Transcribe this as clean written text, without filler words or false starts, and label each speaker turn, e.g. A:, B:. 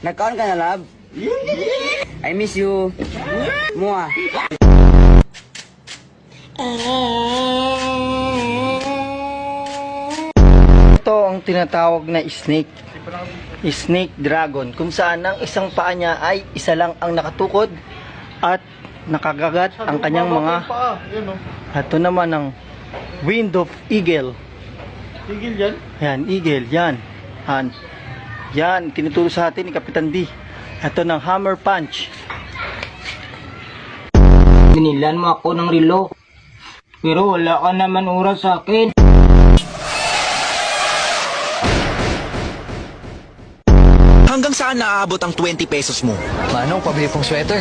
A: Nagkaon ka na, love? I miss you. Mua.
B: Ito ang tinatawag na snake. Snake dragon. Kung saan ang isang paa niya ay isa lang ang nakatukod at nakagagat ang kanyang mga... Ito naman ang wind of eagle.
C: Tigil yan?
B: Yan, eagle. Yan. Yan, tinuturo sa atin ni Kapitan D. Ito ng hammer punch.
A: Binilan mo ako ng relo. Pero wala ka naman oras sa akin.
D: Hanggang saan naaabot ang 20 pesos mo?
E: Manong, pabili pong sweater.